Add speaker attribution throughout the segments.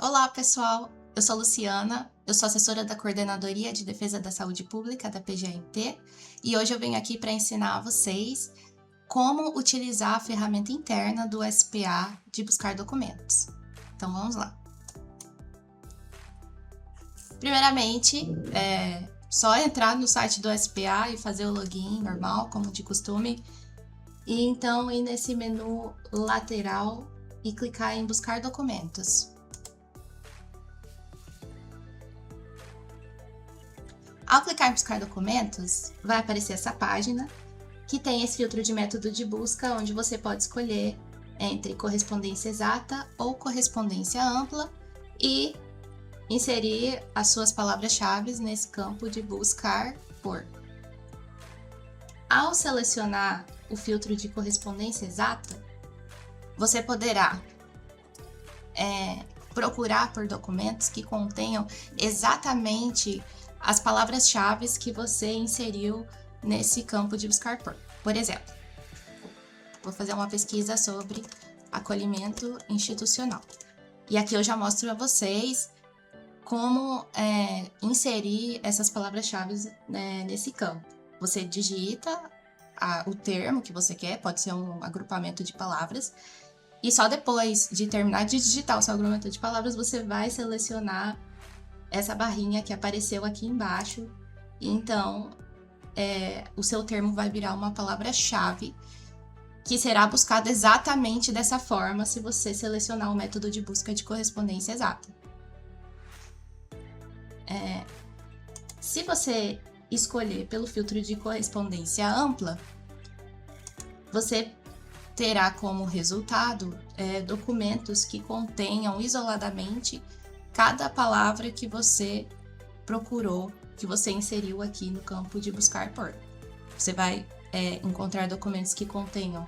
Speaker 1: Olá, pessoal! Eu sou Luciana, eu sou assessora da Coordenadoria de Defesa da Saúde Pública da PGMP e hoje eu venho aqui para ensinar a vocês como utilizar a ferramenta interna do SPA de buscar documentos. Então vamos lá. Primeiramente, só entrar no site do SPA e fazer o login normal, como de costume, e então ir nesse menu lateral e clicar em buscar documentos. Ao clicar em buscar documentos, vai aparecer essa página, que tem esse filtro de método de busca, onde você pode escolher entre correspondência exata ou correspondência ampla e inserir as suas palavras-chave nesse campo de buscar por. Ao selecionar o filtro de correspondência exata, você poderá procurar por documentos que contenham exatamente as palavras-chave que você inseriu nesse campo de buscar por. Por exemplo, vou fazer uma pesquisa sobre acolhimento institucional. E aqui eu já mostro a vocês como inserir essas palavras-chave nesse campo. Você digita o termo que você quer, pode ser um agrupamento de palavras, e só depois de terminar de digitar o seu agrupamento de palavras, você vai selecionar essa barrinha que apareceu aqui embaixo, e então o seu termo vai virar uma palavra-chave que será buscada exatamente dessa forma se você selecionar o método de busca de correspondência exata. Se você escolher pelo filtro de correspondência ampla, você terá como resultado documentos que contenham isoladamente cada palavra que você procurou, que você inseriu aqui no campo de buscar por. Você vai encontrar documentos que contenham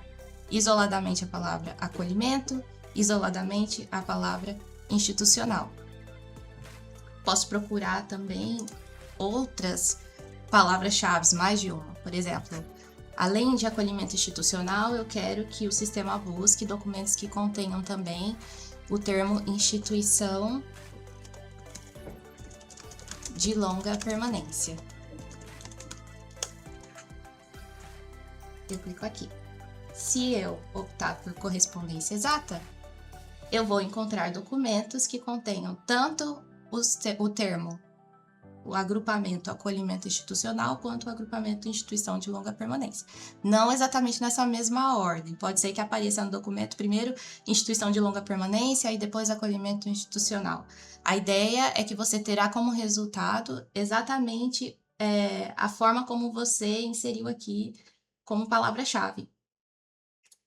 Speaker 1: isoladamente a palavra acolhimento, isoladamente a palavra institucional. Posso procurar também outras palavras-chave, mais de uma. Por exemplo, além de acolhimento institucional, eu quero que o sistema busque documentos que contenham também o termo instituição de longa permanência. Eu clico aqui. Se eu optar por correspondência exata, eu vou encontrar documentos que contenham tanto o termo, o agrupamento acolhimento institucional, quanto o agrupamento instituição de longa permanência. Não exatamente nessa mesma ordem. Pode ser que apareça no documento primeiro instituição de longa permanência e depois acolhimento institucional. A ideia é que você terá como resultado exatamente a forma como você inseriu aqui como palavra-chave.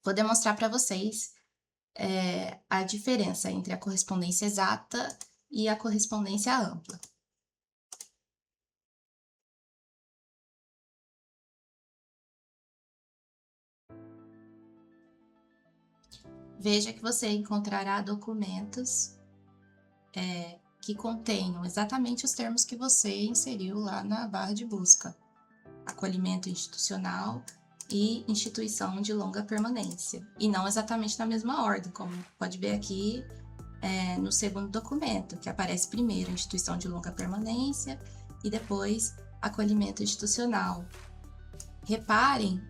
Speaker 1: Vou demonstrar para vocês a diferença entre a correspondência exata e a correspondência ampla. Veja que você encontrará documentos que contenham exatamente os termos que você inseriu lá na barra de busca. Acolhimento institucional e instituição de longa permanência. E não exatamente na mesma ordem, como pode ver aqui no segundo documento, que aparece primeiro instituição de longa permanência e depois acolhimento institucional. Reparem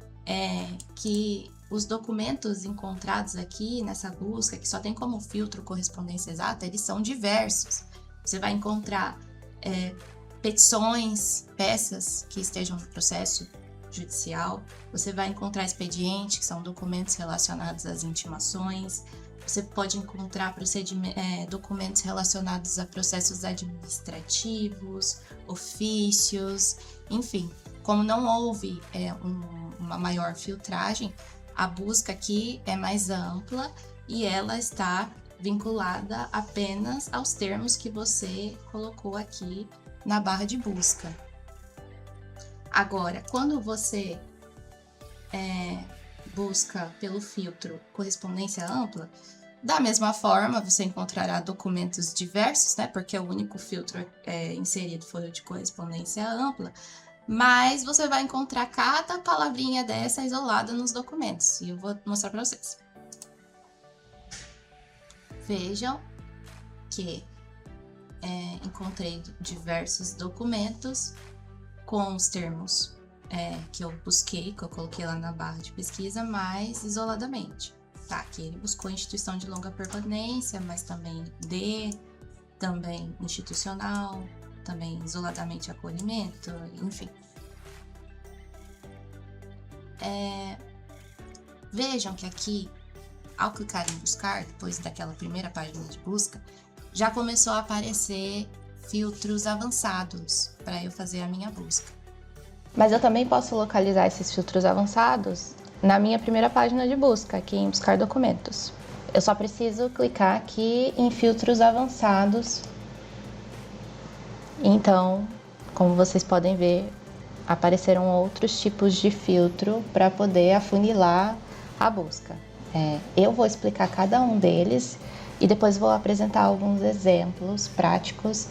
Speaker 1: que os documentos encontrados aqui nessa busca, que só tem como filtro correspondência exata, eles são diversos. Você vai encontrar petições, peças que estejam no processo judicial, você vai encontrar expediente, que são documentos relacionados às intimações, você pode encontrar documentos relacionados a processos administrativos, ofícios, enfim. Como não houve uma maior filtragem, a busca aqui é mais ampla e ela está vinculada apenas aos termos que você colocou aqui na barra de busca. Agora, quando você busca pelo filtro correspondência ampla, da mesma forma você encontrará documentos diversos, né? Porque o único filtro inserido foi o de correspondência ampla, mas você vai encontrar cada palavrinha dessa isolada nos documentos, e eu vou mostrar para vocês. Vejam que encontrei diversos documentos com os termos que eu busquei, que eu coloquei lá na barra de pesquisa, mais isoladamente. Tá, que ele buscou instituição de longa permanência, mas também também institucional, também isoladamente acolhimento, enfim. Vejam que aqui, ao clicar em buscar, depois daquela primeira página de busca, já começou a aparecer filtros avançados para eu fazer a minha busca. Mas eu também posso localizar esses filtros avançados na minha primeira página de busca, aqui em buscar documentos. Eu só preciso clicar aqui em filtros avançados. Então, como vocês podem ver, apareceram outros tipos de filtro para poder afunilar a busca. Eu vou explicar cada um deles e depois vou apresentar alguns exemplos práticos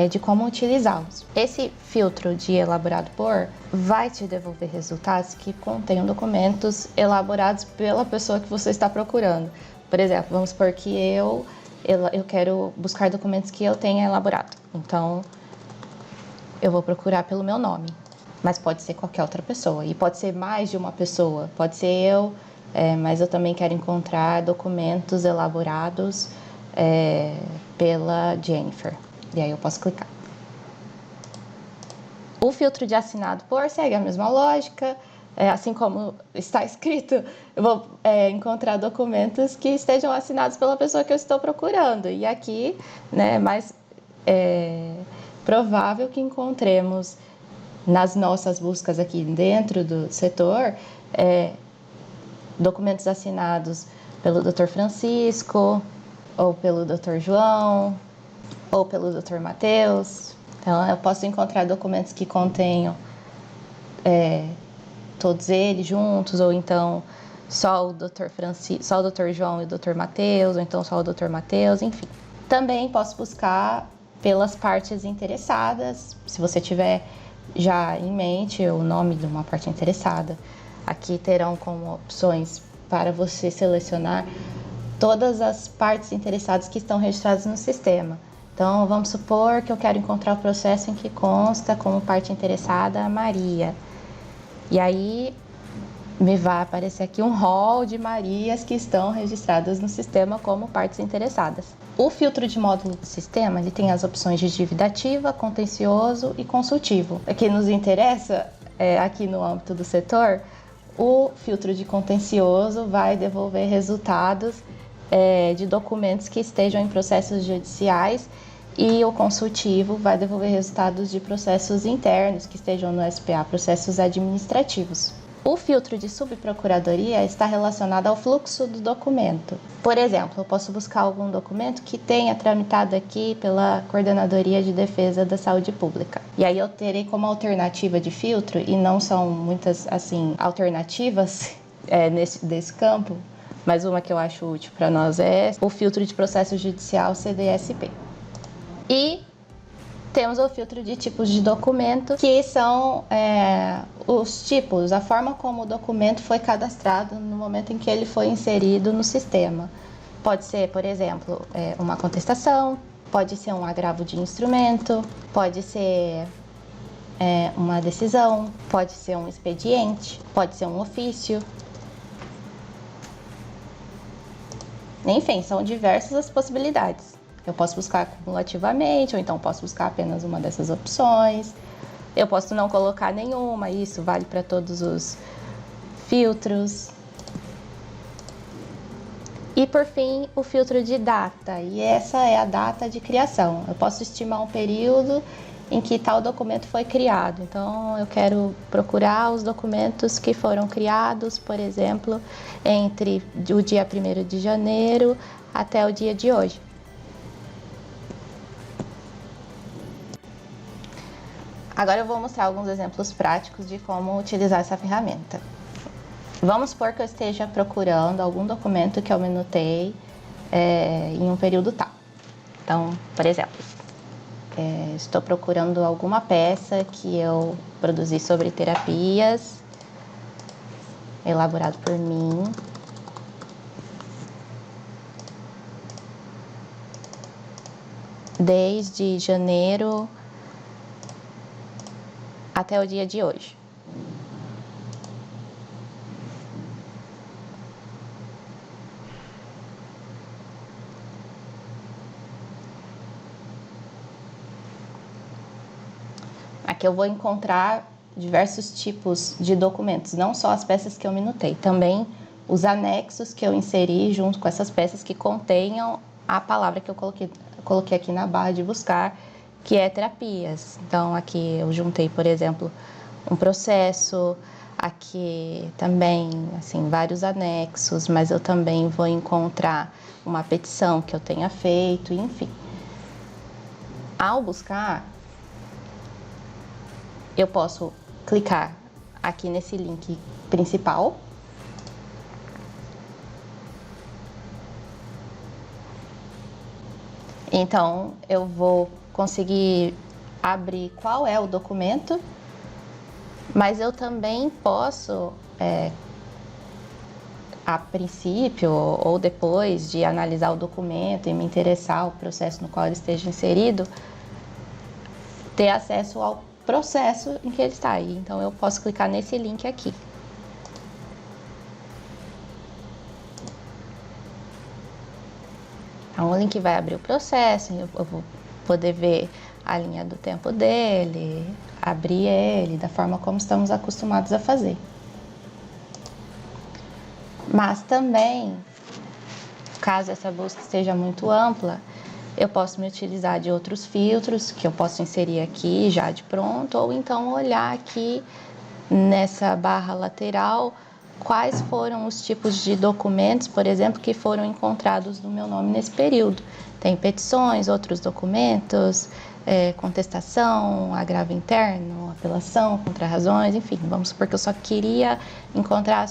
Speaker 1: de como utilizá-los. Esse filtro de elaborado por vai te devolver resultados que contenham documentos elaborados pela pessoa que você está procurando. Por exemplo, vamos supor que eu quero buscar documentos que eu tenha elaborado. Então, eu vou procurar pelo meu nome, mas pode ser qualquer outra pessoa. E pode ser mais de uma pessoa, pode ser eu, mas eu também quero encontrar documentos elaborados pela Jennifer. E aí eu posso clicar. O filtro de assinado por segue a mesma lógica. Assim como está escrito, eu vou encontrar documentos que estejam assinados pela pessoa que eu estou procurando. E aqui, né, mais provável que encontremos nas nossas buscas aqui dentro do setor documentos assinados pelo Dr. Francisco, ou pelo Dr. João, ou pelo Dr. Matheus. Então, eu posso encontrar documentos que contenham todos eles juntos, ou então só o Dr. Francisco, só o Dr. João e o Dr. Matheus, ou então só o Dr. Matheus, enfim. Também posso buscar pelas partes interessadas, se você tiver já em mente o nome de uma parte interessada. Aqui terão como opções para você selecionar todas as partes interessadas que estão registradas no sistema. Então, vamos supor que eu quero encontrar o processo em que consta como parte interessada a Maria. E aí, me vai aparecer aqui um rol de Marias que estão registradas no sistema como partes interessadas. O filtro de módulo do sistema, ele tem as opções de dívida ativa, contencioso e consultivo. O que nos interessa, aqui no âmbito do setor, o filtro de contencioso vai devolver resultados de documentos que estejam em processos judiciais e o consultivo vai devolver resultados de processos internos que estejam no SPA, processos administrativos. O filtro de subprocuradoria está relacionado ao fluxo do documento. Por exemplo, eu posso buscar algum documento que tenha tramitado aqui pela Coordenadoria de Defesa da Saúde Pública. E aí eu terei como alternativa de filtro, e não são muitas alternativas desse campo, mas uma que eu acho útil para nós é o filtro de processo judicial CDSP. E temos o filtro de tipos de documento, que são os tipos, a forma como o documento foi cadastrado no momento em que ele foi inserido no sistema. Pode ser, por exemplo, uma contestação, pode ser um agravo de instrumento, pode ser uma decisão, pode ser um expediente, pode ser um ofício. Enfim, são diversas as possibilidades. Eu posso buscar cumulativamente, ou então posso buscar apenas uma dessas opções. Eu posso não colocar nenhuma, isso vale para todos os filtros. E por fim, o filtro de data, e essa é a data de criação. Eu posso estimar um período em que tal documento foi criado. Então, eu quero procurar os documentos que foram criados, por exemplo, entre o dia 1º de janeiro até o dia de hoje. Agora eu vou mostrar alguns exemplos práticos de como utilizar essa ferramenta. Vamos supor que eu esteja procurando algum documento que eu minutei em um período tal. Então, por exemplo, estou procurando alguma peça que eu produzi sobre terapias, elaborado por mim. desde janeiro até o dia de hoje. Aqui eu vou encontrar diversos tipos de documentos, não só as peças que eu minutei, também os anexos que eu inseri junto com essas peças que contenham a palavra que eu coloquei aqui na barra de buscar, que é terapias. Então, aqui eu juntei, por exemplo, um processo, aqui também, assim, vários anexos, mas eu também vou encontrar uma petição que eu tenha feito, enfim. Ao buscar, eu posso clicar aqui nesse link principal. Então, eu vou conseguir abrir qual é o documento, mas eu também posso, a princípio ou depois de analisar o documento e me interessar o processo no qual ele esteja inserido, ter acesso ao processo em que ele está aí. Então, eu posso clicar nesse link aqui. Então, o link vai abrir o processo, eu vou poder ver a linha do tempo dele, abrir ele da forma como estamos acostumados a fazer. Mas também, caso essa busca esteja muito ampla, eu posso me utilizar de outros filtros que eu posso inserir aqui já de pronto, ou então olhar aqui nessa barra lateral quais foram os tipos de documentos, por exemplo, que foram encontrados no meu nome nesse período. Tem petições, outros documentos, contestação, agravo interno, apelação, contrarrazões, enfim, vamos supor que eu só queria encontrar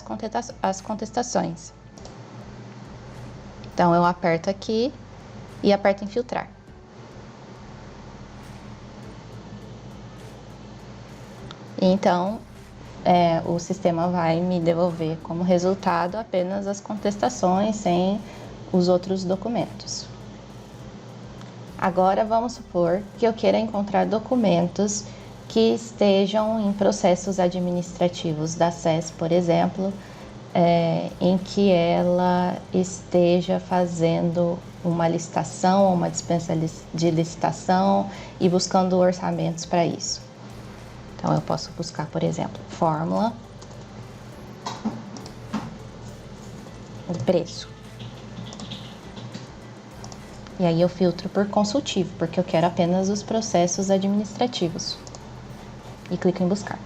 Speaker 1: as contestações. Então, eu aperto aqui e aperto em filtrar. Então, o sistema vai me devolver como resultado apenas as contestações sem os outros documentos. Agora, vamos supor que eu queira encontrar documentos que estejam em processos administrativos da SES, por exemplo, em que ela esteja fazendo uma licitação ou uma dispensa de licitação e buscando orçamentos para isso. Então, eu posso buscar, por exemplo, fórmula, o preço. E aí eu filtro por consultivo, porque eu quero apenas os processos administrativos. E clico em buscar.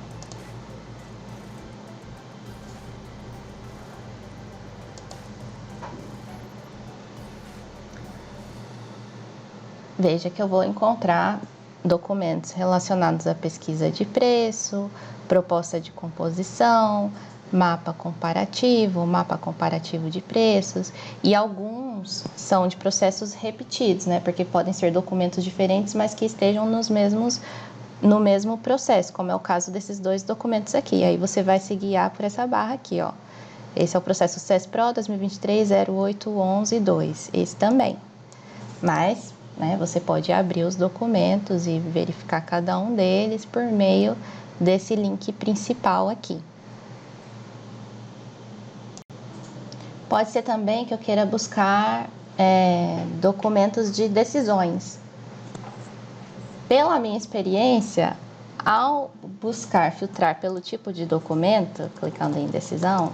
Speaker 1: Veja que eu vou encontrar documentos relacionados à pesquisa de preço, proposta de composição, mapa comparativo de preços, e alguns são de processos repetidos, né? Porque podem ser documentos diferentes, mas que estejam no mesmo processo, como é o caso desses dois documentos aqui. Aí você vai se guiar por essa barra aqui, ó. Esse é o processo CESPRO 2023-08-11-2, esse também. Mas, né, você pode abrir os documentos e verificar cada um deles por meio desse link principal aqui. Pode ser também que eu queira buscar documentos de decisões. Pela minha experiência, ao filtrar pelo tipo de documento, clicando em decisão,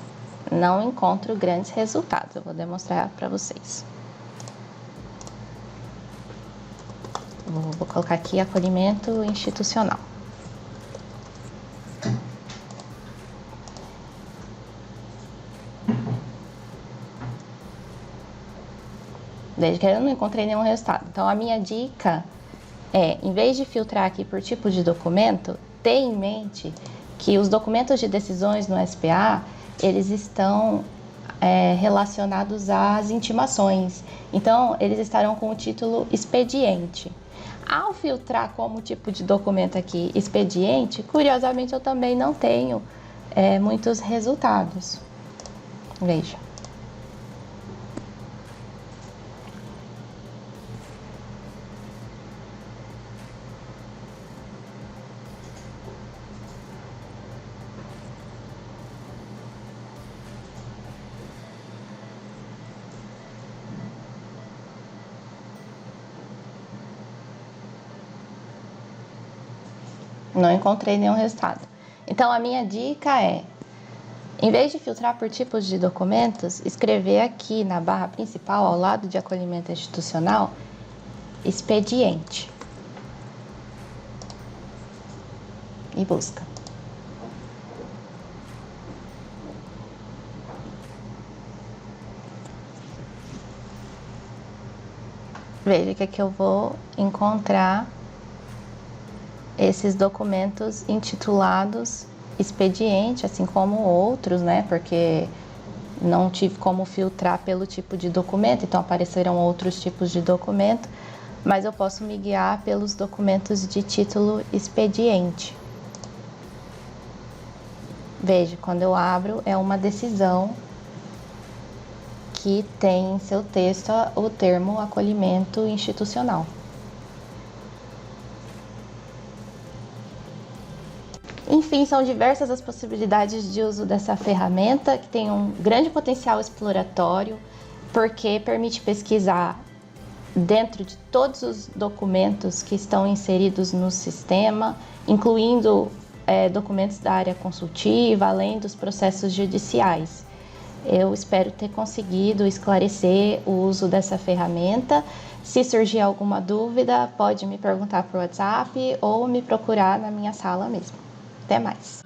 Speaker 1: não encontro grandes resultados. Eu vou demonstrar para vocês. Vou colocar aqui acolhimento institucional. Desde que eu não encontrei nenhum resultado. Então, a minha dica em vez de filtrar aqui por tipo de documento, ter em mente que os documentos de decisões no SPA, eles estão relacionados às intimações. Então, eles estarão com o título expediente. Ao filtrar como tipo de documento aqui expediente, curiosamente eu também não tenho muitos resultados. Veja. Não encontrei nenhum resultado. Então, a minha dica é, em vez de filtrar por tipos de documentos, escrever aqui na barra principal, ao lado de acolhimento institucional, expediente. E busca. Veja que aqui eu vou encontrar esses documentos intitulados expediente, assim como outros, né? Porque não tive como filtrar pelo tipo de documento, então apareceram outros tipos de documento, mas eu posso me guiar pelos documentos de título expediente. Veja, quando eu abro, é uma decisão que tem em seu texto o termo acolhimento institucional. Enfim, são diversas as possibilidades de uso dessa ferramenta, que tem um grande potencial exploratório, porque permite pesquisar dentro de todos os documentos que estão inseridos no sistema, incluindo documentos da área consultiva, além dos processos judiciais. Eu espero ter conseguido esclarecer o uso dessa ferramenta. Se surgir alguma dúvida, pode me perguntar por WhatsApp ou me procurar na minha sala mesmo. Até mais!